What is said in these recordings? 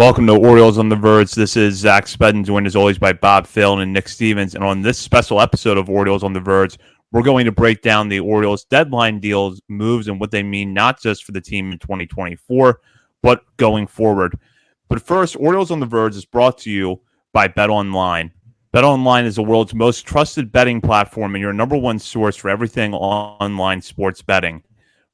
Welcome to Orioles on the Verge. This is Zach Spedden, joined as always by Bob Phil and Nick Stevens. And on this special episode of Orioles on the Verge, we're going to break down the Orioles deadline deals, moves, and what they mean not just for the team in 2024, but going forward. But first, Orioles on the Verge is brought to you by BetOnline. BetOnline is the world's most trusted betting platform and your number one source for everything online sports betting.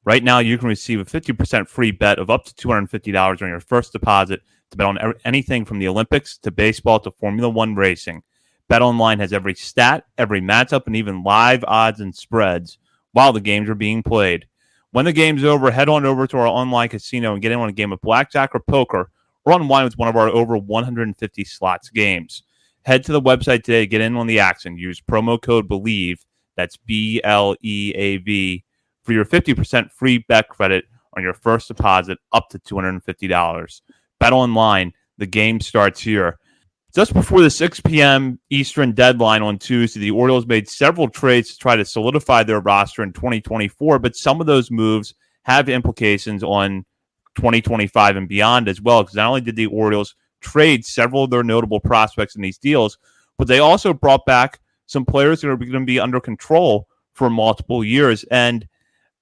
Right now, you can receive a 50% free bet of up to $250 on your first deposit to bet on anything from the Olympics to baseball to Formula One racing. BetOnline has every stat, every matchup, and even live odds and spreads while the games are being played. When the game's over, head on over to our online casino and get in on a game of blackjack or poker or unwind with one of our over 150 slots games. Head to the website today to get in on the action. Use promo code BELIEVE, that's BLEAV, for your 50% free bet credit on your first deposit up to $250. BetOnline, the game starts here. Just before the 6 p.m. Eastern deadline on Tuesday, the Orioles made several trades to try to solidify their roster in 2024, but some of those moves have implications on 2025 and beyond as well, because not only did the Orioles trade several of their notable prospects in these deals, but they also brought back some players that are going to be under control for multiple years. And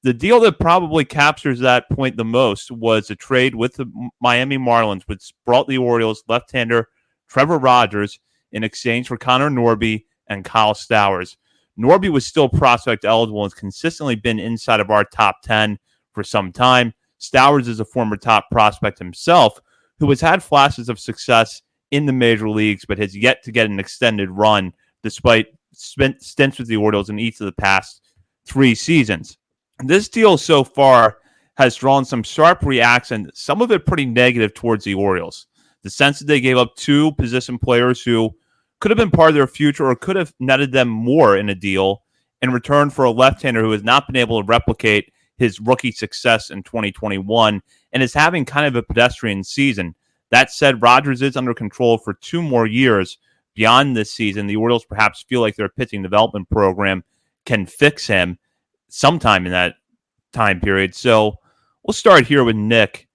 the deal that probably captures that point the most was a trade with the Miami Marlins, which brought the Orioles left-hander Trevor Rogers in exchange for Connor Norby and Kyle Stowers. Norby was still prospect eligible and has consistently been inside of our top 10 for some time. Stowers is a former top prospect himself who has had flashes of success in the major leagues, but has yet to get an extended run despite stints with the Orioles in each of the past 3 seasons. This deal so far has drawn some sharp reaction, some of it pretty negative towards the Orioles. The sense that they gave up 2 position players who could have been part of their future or could have netted them more in a deal in return for a left-hander who has not been able to replicate his rookie success in 2021 and is having kind of a pedestrian season. That said, Rogers is under control for 2 more years beyond this season. The Orioles perhaps feel like their pitching development program can fix him sometime in that time period. So we'll start here with Nick.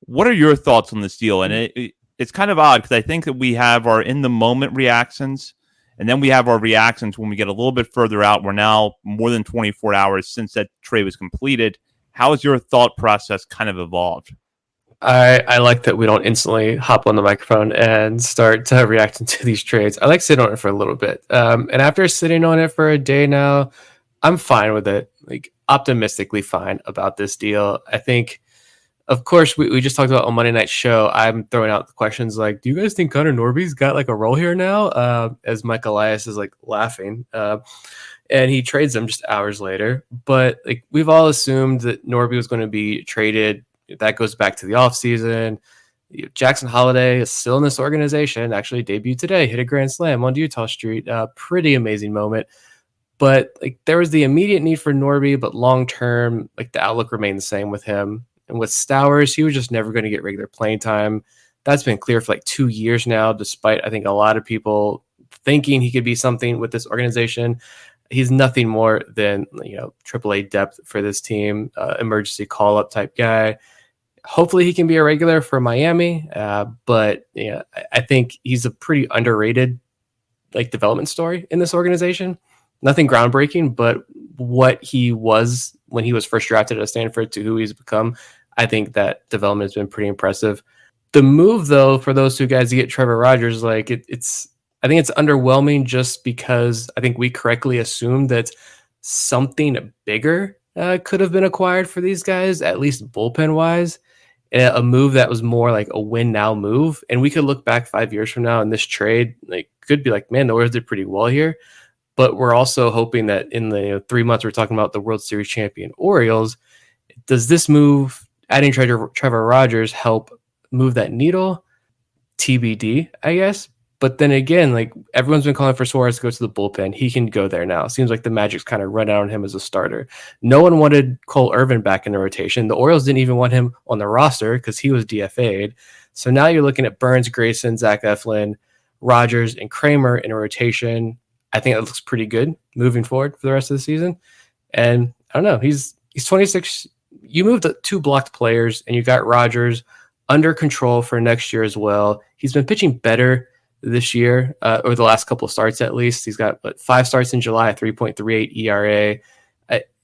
What are your thoughts on this deal? And it's kind of odd because I think that we have our in-the-moment reactions, and then we have our reactions when we get a little bit further out. We're now more than 24 hours since that trade was completed. How has your thought process kind of evolved? I like that we don't instantly hop on the microphone and start reacting to these trades. I like sitting on it for a little bit. And after sitting on it for a day now, I'm fine with it, like optimistically fine about this deal. I think, of course, we just talked about on Monday Night Show. I'm throwing out the questions like, do you guys think Connor Norby's got like a role here now? As Mike Elias is like laughing. And he trades him just hours later. But like we've all assumed that Norby was going to be traded. That goes back to the offseason. Jackson Holliday is still in this organization, actually debuted today, hit a grand slam on Utah Street. Pretty amazing moment. But like there was the immediate need for Norby, but long term, like the outlook remained the same with him. And with Stowers, he was just never going to get regular playing time. That's been clear for like 2 years now, despite I think a lot of people thinking he could be something with this organization. He's nothing more than, AAA depth for this team, emergency call up type guy. Hopefully he can be a regular for Miami, but I think he's a pretty underrated like development story in this organization. Nothing groundbreaking, but what he was when he was first drafted at Stanford to who he's become, I think that development has been pretty impressive. The move, though, for those 2 guys to get Trevor Rogers, like I think it's underwhelming just because I think we correctly assumed that something bigger could have been acquired for these guys, at least bullpen wise. A move that was more like a win now move. And we could look back 5 years from now and this trade like could be like, man, the Orioles did pretty well here. But we're also hoping that in the 3 months we're talking about the World Series champion Orioles, does this move, adding Trevor Rogers, help move that needle? TBD, I guess. But then again, like everyone's been calling for Suarez to go to the bullpen. He can go there now. It seems like the magic's kind of run out on him as a starter. No one wanted Cole Irvin back in the rotation. The Orioles didn't even want him on the roster because he was DFA'd. So now you're looking at Burns, Grayson, Zach Eflin, Rogers, and Kramer in a rotation. I think it looks pretty good moving forward for the rest of the season. And I don't know, he's 26. You moved 2 blocked players and you got Rogers under control for next year as well. He's been pitching better this year, or the last couple of starts at least. He's got 5 starts in July, a 3.38 ERA.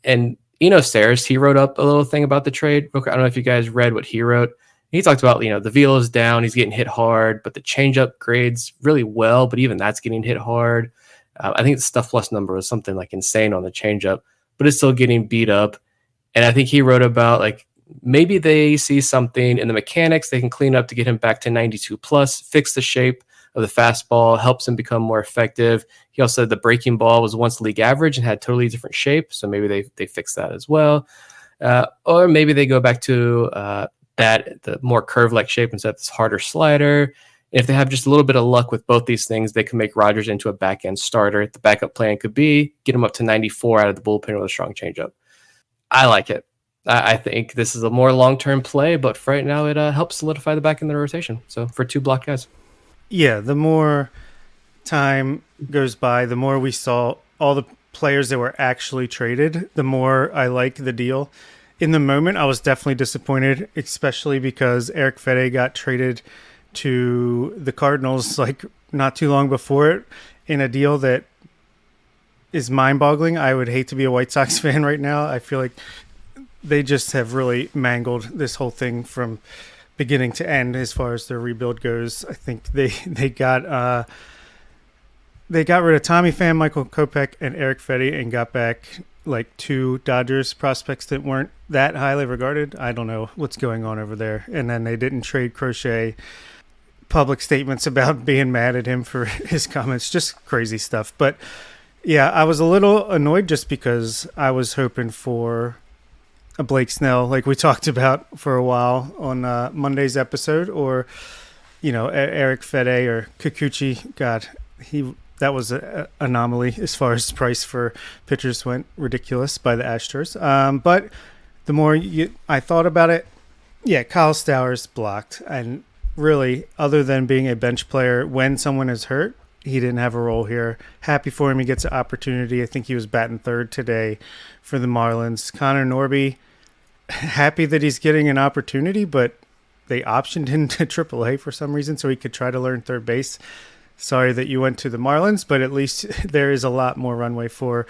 And Stowers, he wrote up a little thing about the trade. I don't know if you guys read what he wrote. He talked about, the velo is down, he's getting hit hard, but the changeup grades really well, but even that's getting hit hard. I think the stuff plus number was something like insane on the changeup, but it's still getting beat up. And I think he wrote about like maybe they see something in the mechanics they can clean up to get him back to 92 plus, fix the shape of the fastball, helps him become more effective. He also said the breaking ball was once league average and had totally different shape, so maybe they fix that as well. Or maybe they go back to the more curve-like shape instead of this harder slider. If they have just a little bit of luck with both these things, they can make Rogers into a back-end starter. The backup plan could be get him up to 94 out of the bullpen with a strong changeup. I like it. I think this is a more long-term play, but for right now, it helps solidify the back end of the rotation. So for 2 block guys. Yeah, the more time goes by, the more we saw all the players that were actually traded, the more I like the deal. In the moment, I was definitely disappointed, especially because Eric Fede got traded to the Cardinals like not too long before it in a deal that is mind-boggling. I would hate to be a White Sox fan right now. I feel like they just have really mangled this whole thing from beginning to end as far as their rebuild goes. I think they got rid of Tommy Pham, Michael Kopech, and Eric Fede and got back like 2 Dodgers prospects that weren't that highly regarded. I don't know what's going on over there. And then they didn't trade Crochet. Public statements about being mad at him for his comments, just crazy stuff. But yeah, I was a little annoyed just because I was hoping for a Blake Snell, like we talked about for a while on Monday's episode, or Eric Fede or Kikuchi. God, that was an anomaly as far as price for pitchers went, ridiculous by the Astros. But the more I thought about it, yeah, Kyle Stowers blocked, and really, other than being a bench player when someone is hurt, he didn't have a role here. Happy for him. He gets an opportunity. I think he was batting third today for the Marlins. Connor Norby, happy that he's getting an opportunity, but they optioned him to AAA for some reason so he could try to learn third base. Sorry that you went to the Marlins, but at least there is a lot more runway for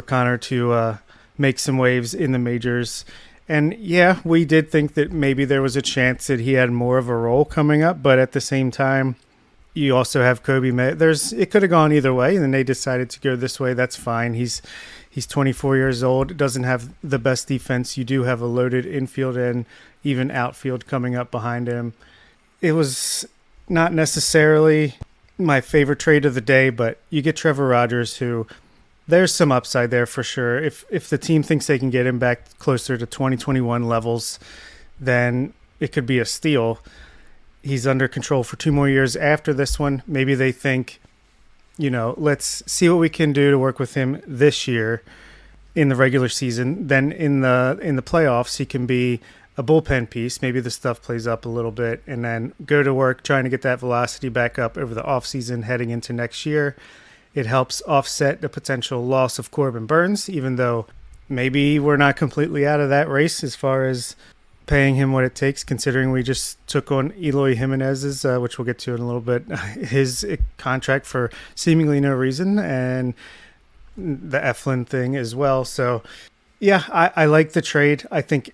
Connor to make some waves in the majors. And yeah, we did think that maybe there was a chance that he had more of a role coming up, but at the same time, you also have Kobe. It could have gone either way, and then they decided to go this way. That's fine. He's 24 years old, doesn't have the best defense. You do have a loaded infield and even outfield coming up behind him. It was not necessarily my favorite trade of the day, but you get Trevor Rogers, who there's some upside there for sure. If the team thinks they can get him back closer to 2021 levels, then it could be a steal. He's under control for 2 more years after this one. Maybe they think, let's see what we can do to work with him this year in the regular season. Then in the playoffs, he can be a bullpen piece. Maybe the stuff plays up a little bit, and then go to work trying to get that velocity back up over the offseason heading into next year. It helps offset the potential loss of Corbin Burns, even though maybe we're not completely out of that race as far as paying him what it takes, considering we just took on Eloy Jimenez's, which we'll get to in a little bit, his contract for seemingly no reason, and the Eflin thing as well. So, yeah, I like the trade. I think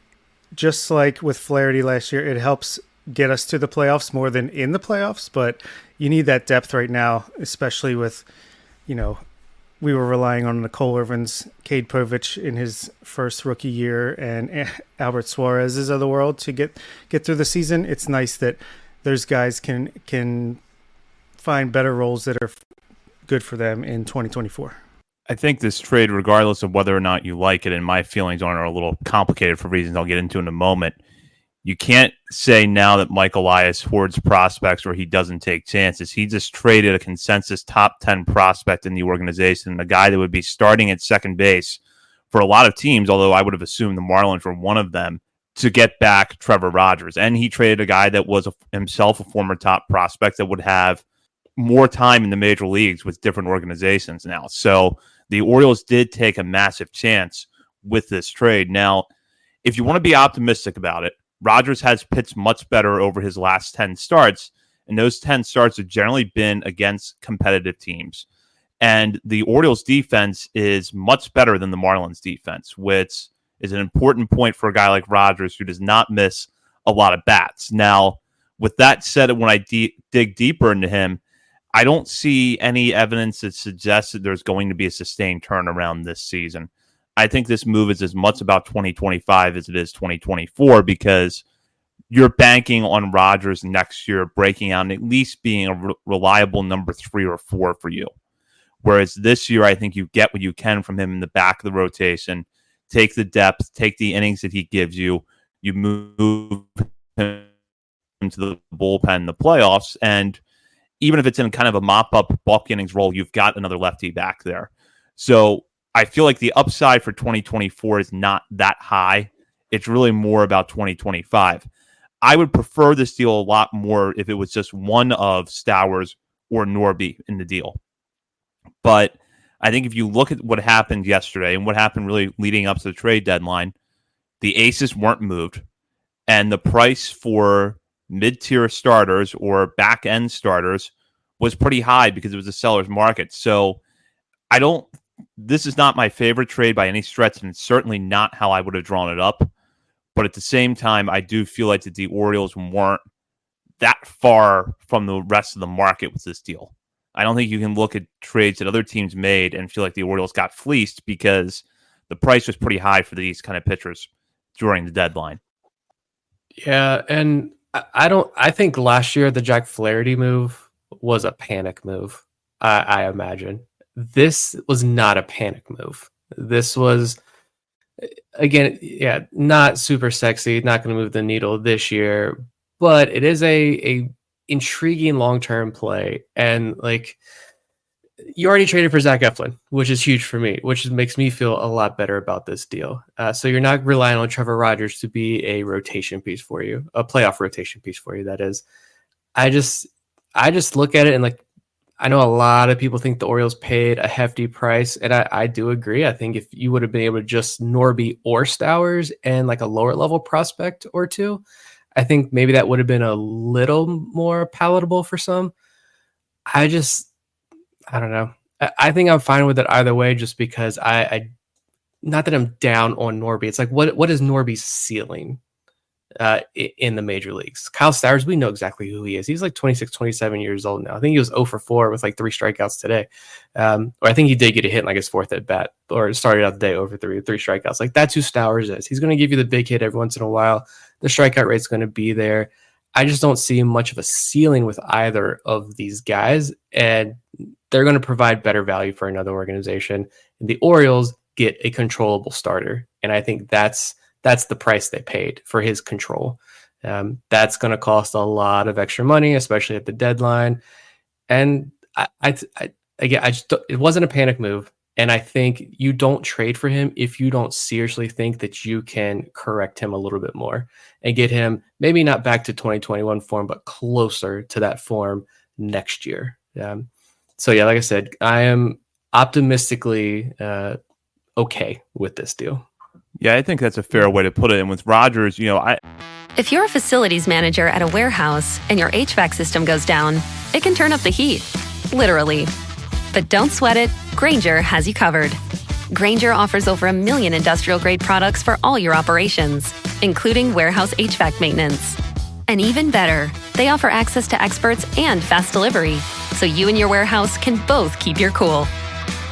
just like with Flaherty last year, it helps get us to the playoffs more than in the playoffs, but you need that depth right now, especially with, we were relying on Nicole Irvin's, Cade Povich in his first rookie year, and Albert Suarez's of the world to get through the season. It's nice that those guys can find better roles that are good for them in 2024. I think this trade, regardless of whether or not you like it, and my feelings on it are a little complicated for reasons I'll get into in a moment, you can't say now that Mike Elias hoards prospects or he doesn't take chances. He just traded a consensus top 10 prospect in the organization, a guy that would be starting at second base for a lot of teams, although I would have assumed the Marlins were one of them, to get back Trevor Rogers. And he traded a guy that was himself a former top prospect that would have more time in the major leagues with different organizations now. So the Orioles did take a massive chance with this trade. Now, if you want to be optimistic about it, Rogers has pitched much better over his last 10 starts, and those 10 starts have generally been against competitive teams. And the Orioles defense is much better than the Marlins defense, which is an important point for a guy like Rogers who does not miss a lot of bats. Now, with that said, when I dig deeper into him, I don't see any evidence that suggests that there's going to be a sustained turnaround this season. I think this move is as much about 2025 as it is 2024 because you're banking on Rogers next year breaking out and at least being a reliable number 3 or 4 for you. Whereas this year, I think you get what you can from him in the back of the rotation, take the depth, take the innings that he gives you, you move him into the bullpen in the playoffs, and even if it's in kind of a mop-up bulk innings role, you've got another lefty back there. So I feel like the upside for 2024 is not that high. It's really more about 2025. I would prefer this deal a lot more if it was just one of Stowers or Norby in the deal. But I think if you look at what happened yesterday and what happened really leading up to the trade deadline, the aces weren't moved, and the price for mid-tier starters or back-end starters was pretty high because it was a seller's market. So this is not my favorite trade by any stretch, and it's certainly not how I would have drawn it up. But at the same time, I do feel like that the Orioles weren't that far from the rest of the market with this deal. I don't think you can look at trades that other teams made and feel like the Orioles got fleeced because the price was pretty high for these kind of pitchers during the deadline. Yeah, and I think last year the Jack Flaherty move was a panic move. I imagine this was not a panic move. This was, again, not super sexy, not going to move the needle this year, but it is a intriguing long-term play. And like, you already traded for Zach Eflin, which is huge for me, which makes me feel a lot better about this deal. So you're not relying on Trevor Rogers to be a rotation piece for you, a playoff rotation piece for you. That is, I just look at it and like, I know a lot of people think the Orioles paid a hefty price, and I do agree. I think if you would have been able to just Norby or Stowers and like a lower level prospect or two, I think maybe that would have been a little more palatable for some. I don't know. I think I'm fine with it either way, just because I not that I'm down on Norby. It's like, what is Norby's ceiling in the major leagues? Kyle Stowers, we know exactly who he is. He's like 26, 27 years old now. I think he was 0 for 4 with like 3 strikeouts today. Or I think he did get a hit in like his 4th at bat, or started out the day over 3 strikeouts. Like, that's who Stowers is. He's going to give you the big hit every once in a while. The strikeout rate's going to be there. I just don't see much of a ceiling with either of these guys, and they're going to provide better value for another organization. And the Orioles get a controllable starter, and I think that's the price they paid for his control. That's going to cost a lot of extra money, especially at the deadline. And it wasn't a panic move. And I think you don't trade for him if you don't seriously think that you can correct him a little bit more and get him maybe not back to 2021 form, but closer to that form next year. So yeah, like I said, I am optimistically okay with this deal. Yeah, I think that's a fair way to put it. And with Rogers, if you're a facilities manager at a warehouse and your HVAC system goes down, it can turn up the heat, literally. But don't sweat it. Grainger has you covered. Grainger offers over 1 million industrial-grade products for all your operations, including warehouse HVAC maintenance. And even better, they offer access to experts and fast delivery, so you and your warehouse can both keep your cool.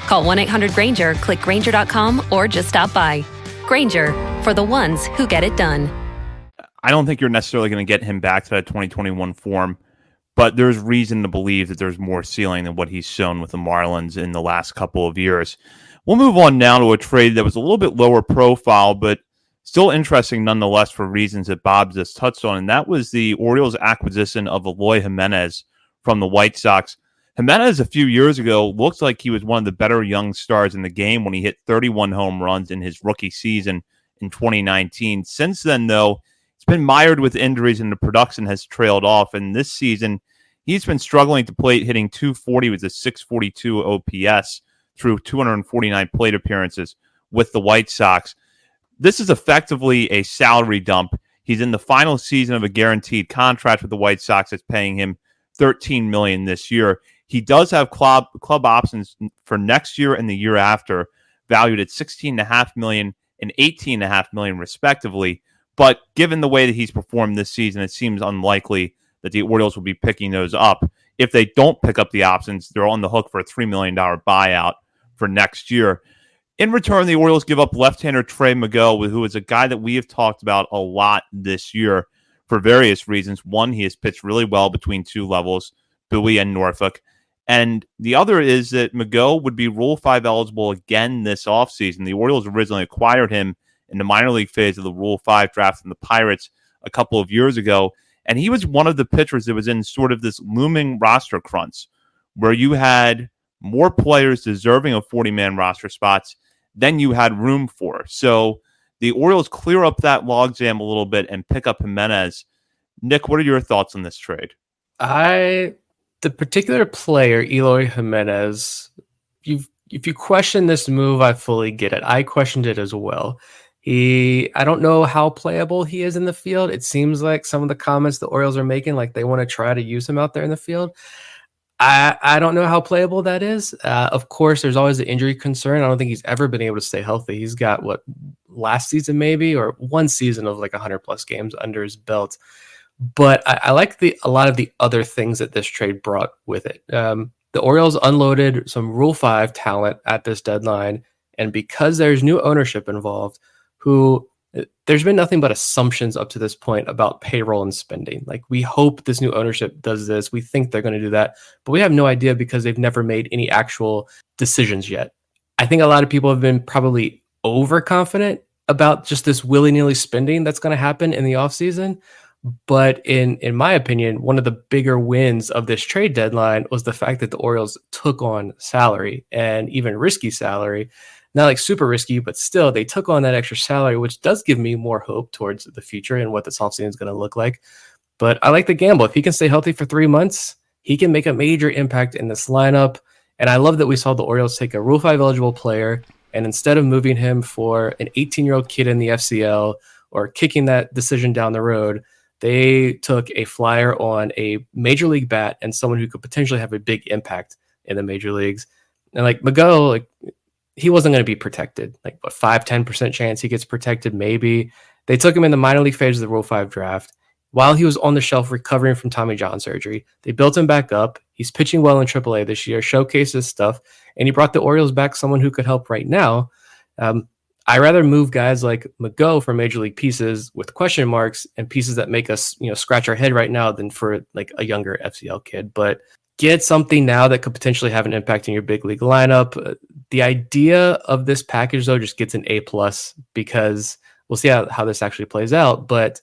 Call 1-800-GRAINGER, click Grainger.com, or just stop by. Grainger, for the ones who get it done. I don't think you're necessarily going to get him back to that 2021 form, but there's reason to believe that there's more ceiling than what he's shown with the Marlins in the last couple of years. We'll move on now to a trade that was a little bit lower profile, but still interesting nonetheless for reasons that Bob just touched on, and that was the Orioles' acquisition of Eloy Jimenez from the White Sox. Jimenez a few years ago looked like he was one of the better young stars in the game when he hit 31 home runs in his rookie season in 2019. Since then, though, it's been mired with injuries and the production has trailed off, and this season he's been struggling to plate, hitting .240 with a .642 OPS through 249 plate appearances with the White Sox. This is effectively a salary dump. He's in the final season of a guaranteed contract with the White Sox that's paying him $13 million this year. He does have club options for next year and the year after, valued at $16.5 million and $18.5 million respectively. But given the way that he's performed this season, it seems unlikely that the Orioles will be picking those up. If they don't pick up the options, they're on the hook for a $3 million buyout for next year. In return, the Orioles give up left-hander Trey McGough, who is a guy that we have talked about a lot this year for various reasons. One, he has pitched really well between two levels, Bowie and Norfolk. And the other is that McGough would be Rule 5 eligible again this offseason. The Orioles originally acquired him in the minor league phase of the Rule 5 draft from the Pirates a couple of years ago. And he was one of the pitchers that was in sort of this looming roster crunch where you had more players deserving of 40-man roster spots than you had room for. So the Orioles clear up that logjam a little bit and pick up Jimenez. Nick, what are your thoughts on this trade? The particular player, Eloy Jimenez, if you question this move, I fully get it. I questioned it as well. I don't know how playable he is in the field. It seems like some of the comments the Orioles are making, like they want to try to use him out there in the field. I don't know how playable that is. Of course, there's always the injury concern. I don't think he's ever been able to stay healthy. He's got last season maybe, or one season of like 100 plus games under his belt. But I like a lot of the other things that this trade brought with it. The Orioles unloaded some Rule 5 talent at this deadline, and because there's new ownership involved, there's been nothing but assumptions up to this point about payroll and spending. Like, we hope this new ownership does this. We think they're going to do that, but we have no idea because they've never made any actual decisions yet. I think a lot of people have been probably overconfident about just this willy-nilly spending that's going to happen in the offseason. But in my opinion, one of the bigger wins of this trade deadline was the fact that the Orioles took on salary, and even risky salary. Not like super risky, but still they took on that extra salary, which does give me more hope towards the future and what this offseason is going to look like. But I like the gamble. If he can stay healthy for 3 months, he can make a major impact in this lineup. And I love that we saw the Orioles take a Rule 5 eligible player, and instead of moving him for an 18-year-old kid in the FCL or kicking that decision down the road, they took a flyer on a major league bat and someone who could potentially have a big impact in the major leagues. And like McGough, he wasn't going to be protected. Like a 5-10% chance he gets protected, maybe. They took him in the minor league phase of the Rule 5 draft. While he was on the shelf recovering from Tommy John surgery, they built him back up. He's pitching well in AAA this year, showcases stuff, and he brought the Orioles back someone who could help right now. I rather move guys like McGough for major league pieces with question marks and pieces that make us, scratch our head right now than for like a younger FCL kid. But get something now that could potentially have an impact in your big league lineup. The idea of this package, though, just gets an A+, because we'll see how this actually plays out. But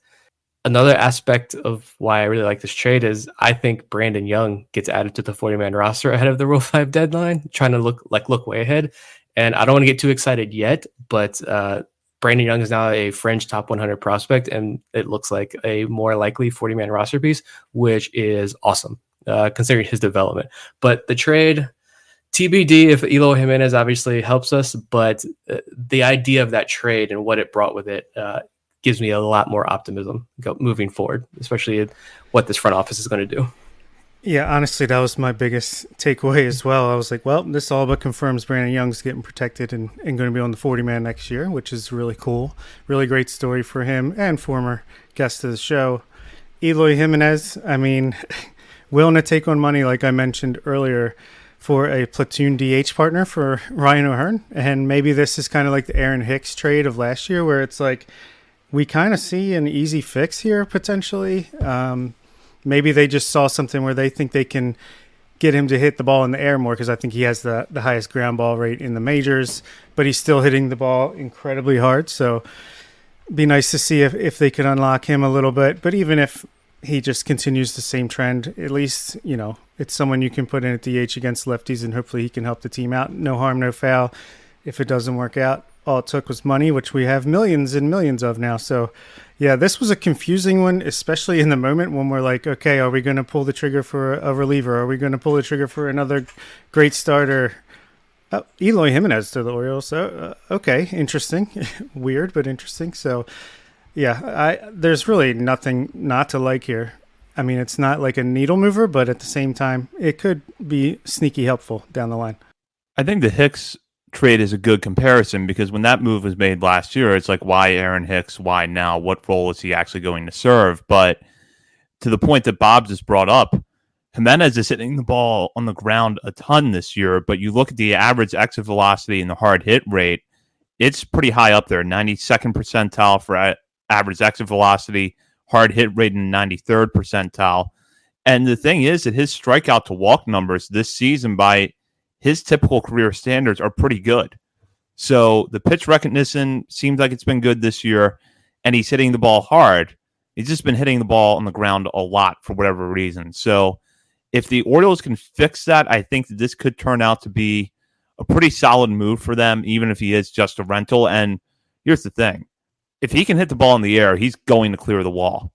another aspect of why I really like this trade is I think Brandon Young gets added to the 40-man roster ahead of the Rule 5 deadline, trying to look way ahead. And I don't want to get too excited yet, but Brandon Young is now a fringe top 100 prospect, and it looks like a more likely 40-man roster piece, which is awesome, considering his development. But the trade, TBD if Eloy Jimenez obviously helps us, but the idea of that trade and what it brought with it gives me a lot more optimism moving forward, especially what this front office is going to do. Yeah, honestly, that was my biggest takeaway as well. I was like, well, this all but confirms Brandon Young's getting protected and going to be on the 40-man next year, which is really cool. Really great story for him and former guest of the show. Eloy Jimenez, willing to take on money, like I mentioned earlier, for a platoon DH partner for Ryan O'Hearn. And maybe this is kind of like the Aaron Hicks trade of last year, where it's like we kind of see an easy fix here potentially. Maybe they just saw something where they think they can get him to hit the ball in the air more, because I think he has the highest ground ball rate in the majors, but he's still hitting the ball incredibly hard. So it'd be nice to see if they could unlock him a little bit. But even if he just continues the same trend, at least, it's someone you can put in at DH against lefties, and hopefully he can help the team out. No harm, no foul. If it doesn't work out, all it took was money, which we have millions and millions of now. So yeah, this was a confusing one, especially in the moment when we're like, okay, are we going to pull the trigger for a reliever? Are we going to pull the trigger for another great starter? Eloy Jimenez to the Orioles. So, okay, interesting. Weird, but interesting. So, Yeah, there's really nothing not to like here. I mean, it's not like a needle mover, but at the same time, it could be sneaky helpful down the line. I think the Hicks trade is a good comparison because when that move was made last year, it's like, why Aaron Hicks? Why now? What role is he actually going to serve? But to the point that Bob just brought up, Jimenez is hitting the ball on the ground a ton this year, but you look at the average exit velocity and the hard hit rate, it's pretty high up there, 92nd percentile for average exit velocity, hard hit rate in 93rd percentile. And the thing is that his strikeout to walk numbers this season by his typical career standards are pretty good. So the pitch recognition seems like it's been good this year, and he's hitting the ball hard. He's just been hitting the ball on the ground a lot for whatever reason. So if the Orioles can fix that, I think that this could turn out to be a pretty solid move for them, even if he is just a rental. And here's the thing. If he can hit the ball in the air, he's going to clear the wall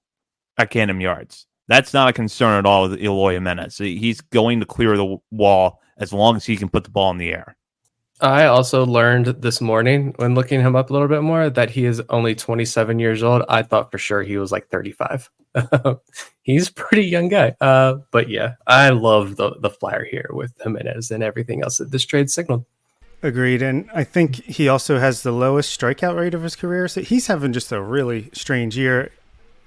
at Camden Yards. That's not a concern at all with Eloy Jimenez. He's going to clear the wall as long as he can put the ball in the air. I also learned this morning when looking him up a little bit more that he is only 27 years old. I thought for sure he was like 35. He's a pretty young guy. But yeah, I love the flyer here with Jimenez and everything else that this trade signaled. Agreed. And I think he also has the lowest strikeout rate of his career. So he's having just a really strange year.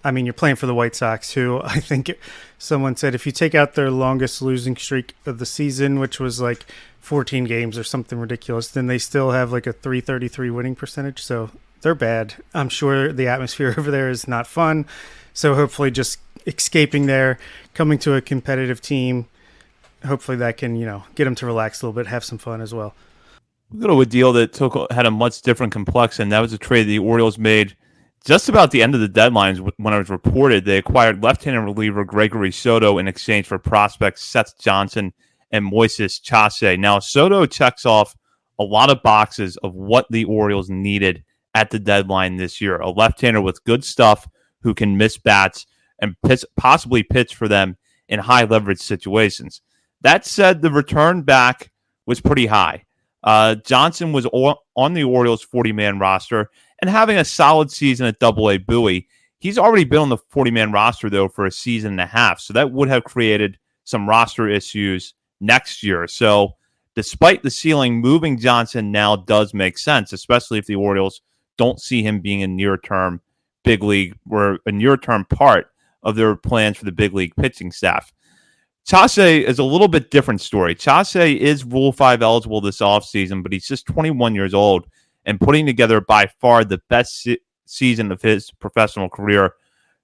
I mean, you're playing for the White Sox, who I think someone said if you take out their longest losing streak of the season, which was like 14 games or something ridiculous, then they still have like a .333 winning percentage. So they're bad. I'm sure the atmosphere over there is not fun. So hopefully just escaping there, coming to a competitive team, hopefully that can, get them to relax a little bit, have some fun as well. A little a deal that had a much different complexion. That was a trade the Orioles made just about the end of the deadlines. When it was reported, they acquired left-handed reliever Gregory Soto in exchange for prospects Seth Johnson and Moises Chace. Now, Soto checks off a lot of boxes of what the Orioles needed at the deadline this year. A left-hander with good stuff who can miss bats and possibly pitch for them in high-leverage situations. That said, the return back was pretty high. Johnson was on the Orioles' 40-man roster and having a solid season at Double-A Bowie. He's already been on the 40-man roster, though, for a season and a half, so that would have created some roster issues next year. So despite the ceiling, moving Johnson now does make sense, especially if the Orioles don't see him being a near-term big league or a near-term part of their plans for the big league pitching staff. Chace is a little bit different story. Chace is Rule 5 eligible this offseason, but he's just 21 years old and putting together by far the best season of his professional career.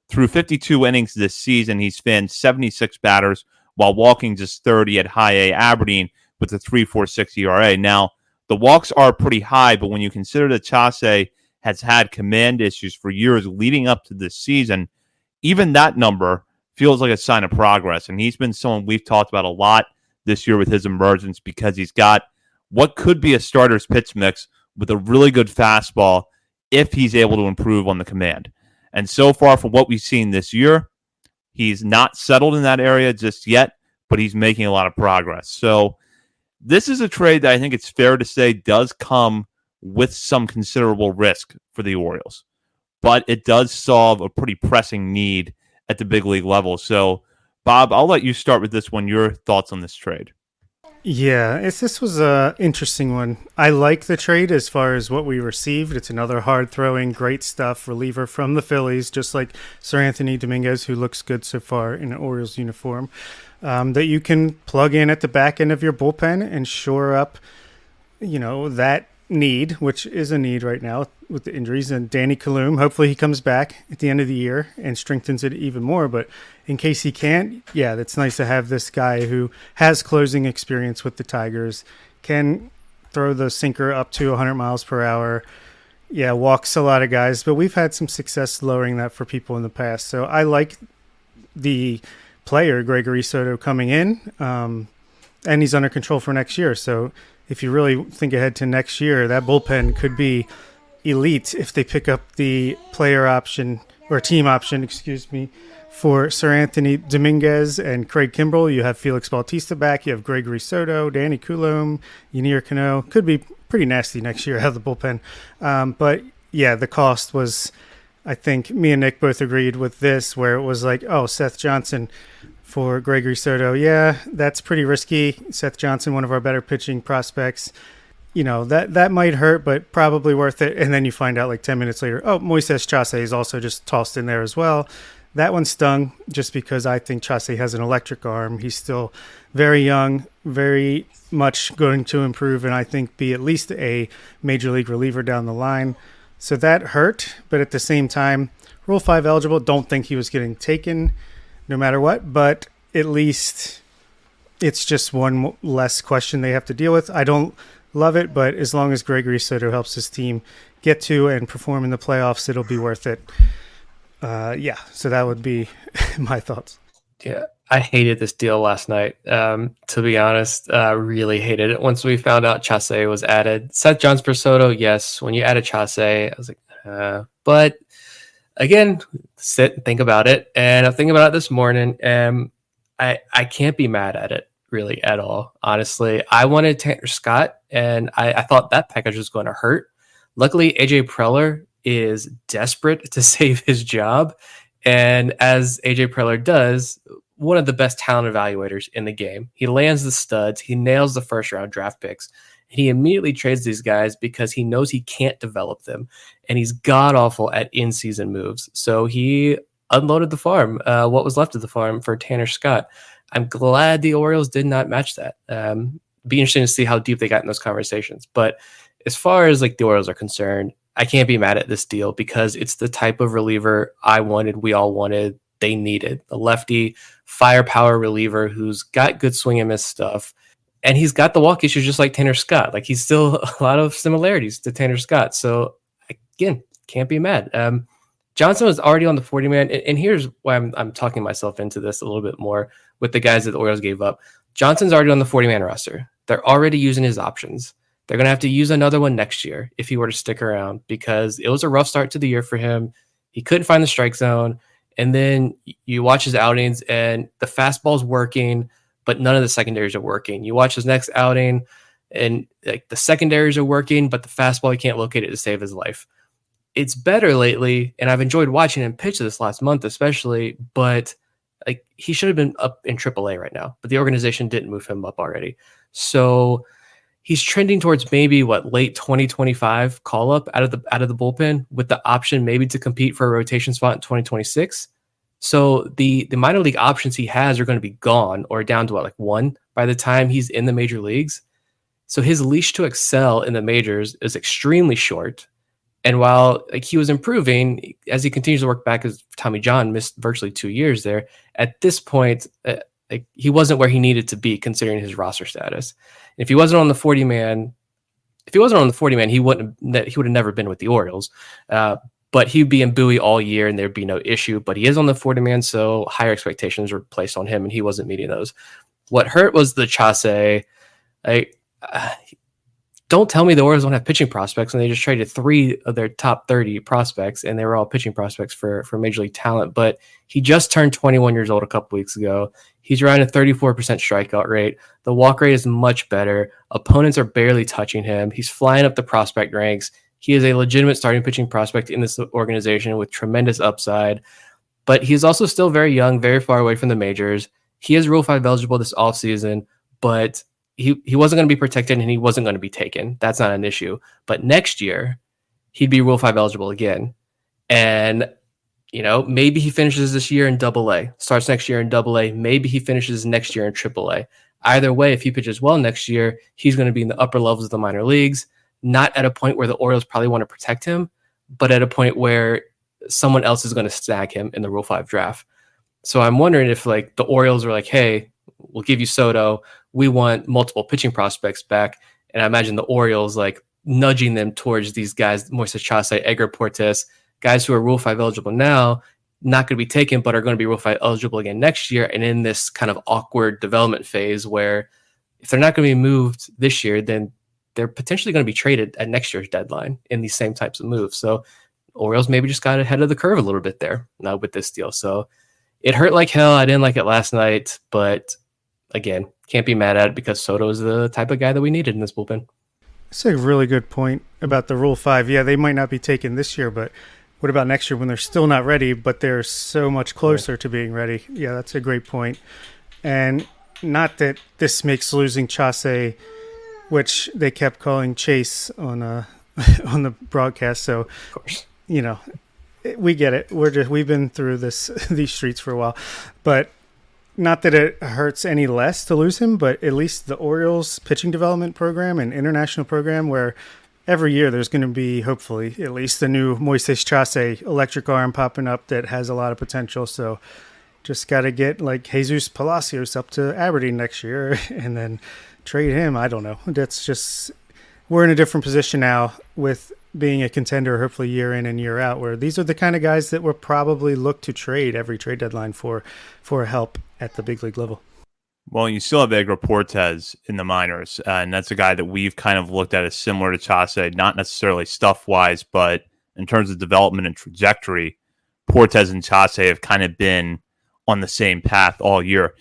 Through 52 innings this season, he's fanned 76 batters while walking just 30 at High A Aberdeen with a 3.46 ERA. Now, the walks are pretty high, but when you consider that Chace has had command issues for years leading up to this season, even that number feels like a sign of progress. And he's been someone we've talked about a lot this year with his emergence because he's got what could be a starter's pitch mix with a really good fastball if he's able to improve on the command. And so far from what we've seen this year, he's not settled in that area just yet, but he's making a lot of progress. So this is a trade that I think it's fair to say does come with some considerable risk for the Orioles. But it does solve a pretty pressing need at the big league level. So, Bob, I'll let you start with this one. Your thoughts on this trade? Yeah, this was a interesting one. I like the trade as far as what we received. It's another hard-throwing, great stuff reliever from the Phillies, just like Sir Anthony Dominguez, who looks good so far in an Orioles uniform, that you can plug in at the back end of your bullpen and shore up, that need, which is a need right now with the injuries. And Danny Coulombe, hopefully he comes back at the end of the year and strengthens it even more. But in case he can't, yeah, that's nice to have this guy who has closing experience with the Tigers, can throw the sinker up to 100 miles per hour. Yeah, walks a lot of guys, but we've had some success lowering that for people in the past. So I like the player, Gregory Soto, coming in, and he's under control for next year. So if you really think ahead to next year, that bullpen could be elite if they pick up the player option or team option, for Sir Anthony Dominguez and Craig Kimbrell. You have Felix Bautista back. You have Gregory Soto, Danny Coulombe, Ynier Cano. Could be pretty nasty next year out of the bullpen. But yeah, the cost was I think me and Nick both agreed with this, where it was like, oh, Seth Johnson for Gregory Soto. Yeah, that's pretty risky. Seth Johnson, one of our better pitching prospects. That might hurt, but probably worth it. And then you find out like 10 minutes later, oh, Moises Chace is also just tossed in there as well. That one stung just because I think Chace has an electric arm. He's still very young, very much going to improve, and I think be at least a major league reliever down the line. So that hurt, but at the same time, Rule 5 eligible, don't think he was getting taken no matter what, but at least it's just one less question they have to deal with. I don't love it, but as long as Gregory Soto helps his team get to and perform in the playoffs, it'll be worth it. So that would be my thoughts. Yeah, I hated this deal last night. To be honest, really hated it. Once we found out Chace was added, Seth Johnson for Soto, yes. When you added Chace, I was like, but again, sit and think about it. And I'm thinking about it this morning, and I can't be mad at it really at all. Honestly, I wanted Tanner Scott, and I thought that package was going to hurt. Luckily, AJ Preller is desperate to save his job. And as AJ Preller does, one of the best talent evaluators in the game. He lands the studs. He nails the first round draft picks. He immediately trades these guys because he knows he can't develop them. And he's god awful at in-season moves. So he unloaded the farm, what was left of the farm, for Tanner Scott. I'm glad the Orioles did not match that. Be interesting to see how deep they got in those conversations. But as far as like the Orioles are concerned, I can't be mad at this deal because it's the type of reliever I wanted, we all wanted, they needed. A lefty firepower reliever who's got good swing and miss stuff. And he's got the walk issues just like Tanner Scott. Like, he's still a lot of similarities to Tanner Scott. So again, can't be mad. Johnson was already on the 40-man. And here's why I'm talking myself into this a little bit more with the guys that the Orioles gave up. Johnson's already on the 40-man roster. They're already using his options. They're going to have to use another one next year if he were to stick around, because it was a rough start to the year for him. He couldn't find the strike zone. And then you watch his outings and the fastball's working, but none of the secondaries are working. You watch his next outing and like the secondaries are working, but the fastball, he can't locate it to save his life. It's better lately, and I've enjoyed watching him pitch this last month especially, but like, he should have been up in AAA right now, but the organization didn't move him up already. So he's trending towards maybe late 2025 call up out of the bullpen, with the option maybe to compete for a rotation spot in 2026. So the minor league options he has are going to be gone, or down to one by the time he's in the major leagues. So his leash to excel in the majors is extremely short. And while he was improving, as he continues to work back, as Tommy John missed virtually 2 years there, at this point, he wasn't where he needed to be considering his roster status. If he wasn't on the 40-man, he would have never been with the Orioles. But he'd be in Bowie all year and there'd be no issue. But he is on the 40-man, so higher expectations were placed on him, and he wasn't meeting those. What hurt was the Chace. Don't tell me the Orioles don't have pitching prospects, and they just traded 3 of their top 30 prospects, and they were all pitching prospects for Major League talent. But he just turned 21 years old a couple weeks ago. He's around a 34% strikeout rate. The walk rate is much better. Opponents are barely touching him. He's flying up the prospect ranks. He is a legitimate starting pitching prospect in this organization with tremendous upside. But he's also still very young, very far away from the majors. He is Rule 5 eligible this offseason, but he wasn't going to be protected and he wasn't going to be taken. That's not an issue. But next year, he'd be Rule 5 eligible again. And, maybe he finishes this year in AA, starts next year in AA. Maybe he finishes next year in AAA. Either way, if he pitches well next year, he's going to be in the upper levels of the minor leagues, not at a point where the Orioles probably want to protect him, but at a point where someone else is going to snag him in the Rule 5 draft. So I'm wondering if the Orioles are like, hey, we'll give you Soto. We want multiple pitching prospects back. And I imagine the Orioles nudging them towards these guys, Moises Chace, Edgar Portes, guys who are Rule 5 eligible now, not going to be taken, but are going to be Rule 5 eligible again next year. And in this kind of awkward development phase where if they're not going to be moved this year, then they're potentially going to be traded at next year's deadline in these same types of moves. So Orioles maybe just got ahead of the curve a little bit there with this deal. So it hurt like hell. I didn't like it last night, but again, can't be mad at it because Soto is the type of guy that we needed in this bullpen. That's a really good point about the Rule 5. Yeah, they might not be taken this year, but what about next year when they're still not ready, but they're so much closer to being ready? Yeah, that's a great point. And not that this makes losing Chace, which they kept calling Chace on on the broadcast. So, Of course. We get it. We've been through these streets for a while, but not that it hurts any less to lose him. But at least the Orioles pitching development program and international program, where every year there's going to be, hopefully, at least the new Moises Chace electric arm popping up that has a lot of potential. So just got to get like Jesus Palacios up to Aberdeen next year and then trade him. I don't know. That's just, we're in a different position now with being a contender, hopefully year in and year out, where these are the kind of guys that we'll probably look to trade every trade deadline for help at the big league level. Well, you still have Edgar Portes in the minors, and that's a guy that we've kind of looked at as similar to Chace, not necessarily stuff-wise, but in terms of development and trajectory, Portes and Chace have kind of been on the same path all year.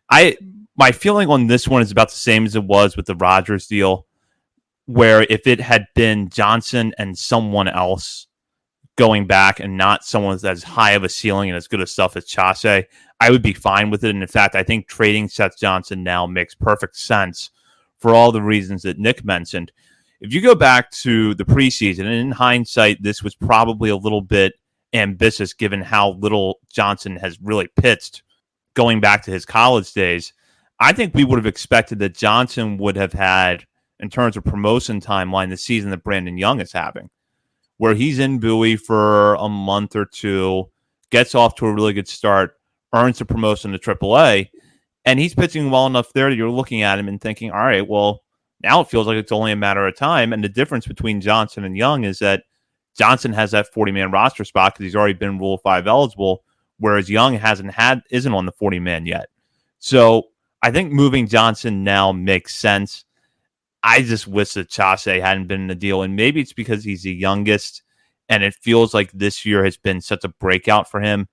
My feeling on this one is about the same as it was with the Rogers deal, where if it had been Johnson and someone else going back and not someone with as high of a ceiling and as good a stuff as Chace, I would be fine with it. And in fact, I think trading Seth Johnson now makes perfect sense for all the reasons that Nick mentioned. If you go back to the preseason, and in hindsight, this was probably a little bit ambitious given how little Johnson has really pitched going back to his college days. I think we would have expected that Johnson would have had, in terms of promotion timeline, the season that Brandon Young is having, where he's in Bowie for a month or two, gets off to a really good start, earns a promotion to AAA, and he's pitching well enough there that you're looking at him and thinking, all right, well, now it feels like it's only a matter of time. And the difference between Johnson and Young is that Johnson has that 40-man roster spot because he's already been Rule 5 eligible, whereas Young isn't on the 40-man yet. So I think moving Johnson now makes sense. I just wish that Chace hadn't been in the deal, and maybe it's because he's the youngest, and it feels like this year has been such a breakout for him.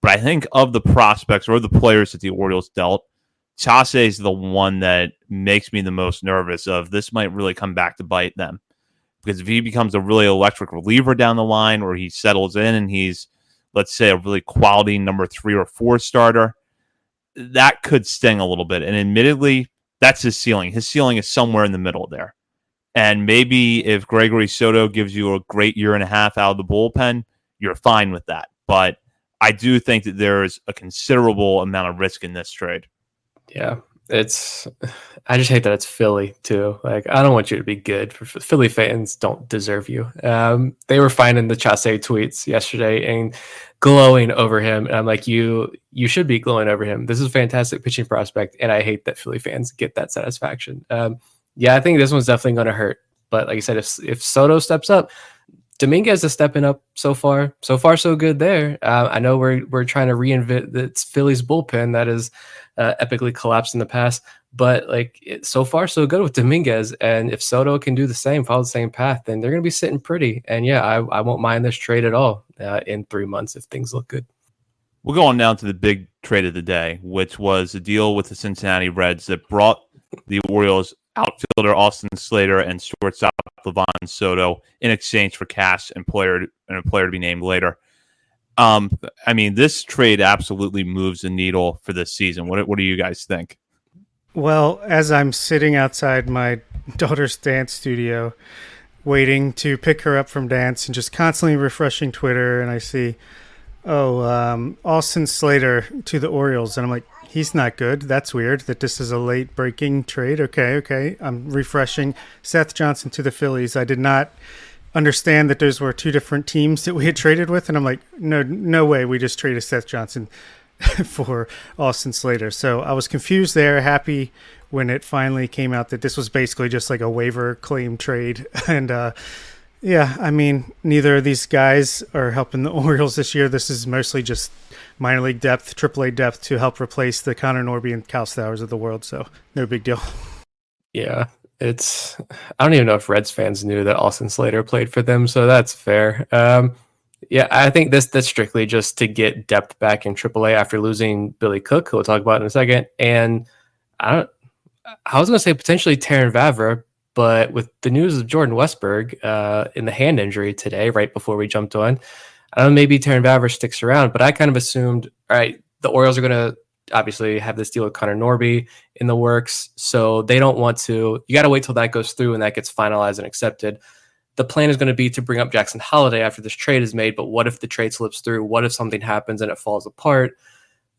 But I think of the prospects or the players that the Orioles dealt, Chace is the one that makes me the most nervous of this might really come back to bite them. Because if he becomes a really electric reliever down the line, or he settles in and he's, let's say, a really quality number 3 or 4 starter, that could sting a little bit. And admittedly, that's his ceiling. His ceiling is somewhere in the middle there. And maybe if Gregory Soto gives you a great year and a half out of the bullpen, you're fine with that. But I do think that there is a considerable amount of risk in this trade. Yeah, I just hate that it's Philly too. Like, I don't want you to be good. Philly fans don't deserve you. They were finding the Chace tweets yesterday and glowing over him. And I'm like, you should be glowing over him. This is a fantastic pitching prospect. And I hate that Philly fans get that satisfaction. Yeah, I think this one's definitely going to hurt. But like I said, if Soto steps up, Dominguez is stepping up so far. So far, so good there. I know we're trying to reinvent it's Philly's bullpen that is epically collapsed in the past, but so far, so good with Dominguez. And if Soto can do the same, follow the same path, then they're going to be sitting pretty. And yeah, I won't mind this trade at all in 3 months if things look good. We'll go on down to the big trade of the day, which was a deal with the Cincinnati Reds that brought the Orioles outfielder Austin Slater and shortstop Livian Soto in exchange for cash and a player to be named later. I mean, this trade absolutely moves the needle for this season. What do you guys think? Well, as I'm sitting outside my daughter's dance studio, waiting to pick her up from dance and just constantly refreshing Twitter, and I see, Austin Slater to the Orioles, and I'm like, he's not good. That's weird that this is a late breaking trade. Okay. I'm refreshing. Seth Johnson to the Phillies. I did not understand that those were 2 different teams that we had traded with. And I'm like, no way. We just traded Seth Johnson for Austin Slater. So I was confused there, happy when it finally came out that this was basically just like a waiver claim trade. And yeah, I mean, neither of these guys are helping the Orioles this year. This is mostly just minor league depth, AAA depth to help replace the Connor Norby and Cal Stowers of the world. So no big deal. Yeah, I don't even know if Reds fans knew that Austin Slater played for them, so that's fair. Yeah, I think that's strictly just to get depth back in AAA after losing Billy Cook, who we'll talk about in a second. And I was going to say potentially Taron Vavra, but with the news of Jordan Westberg in the hand injury today, right before we jumped on, I don't know, maybe Terrin Vavra sticks around, but I kind of assumed, all right, the Orioles are going to obviously have this deal with Connor Norby in the works, so they don't want to. You got to wait till that goes through and that gets finalized and accepted. The plan is going to be to bring up Jackson Holliday after this trade is made, but what if the trade slips through? What if something happens and it falls apart?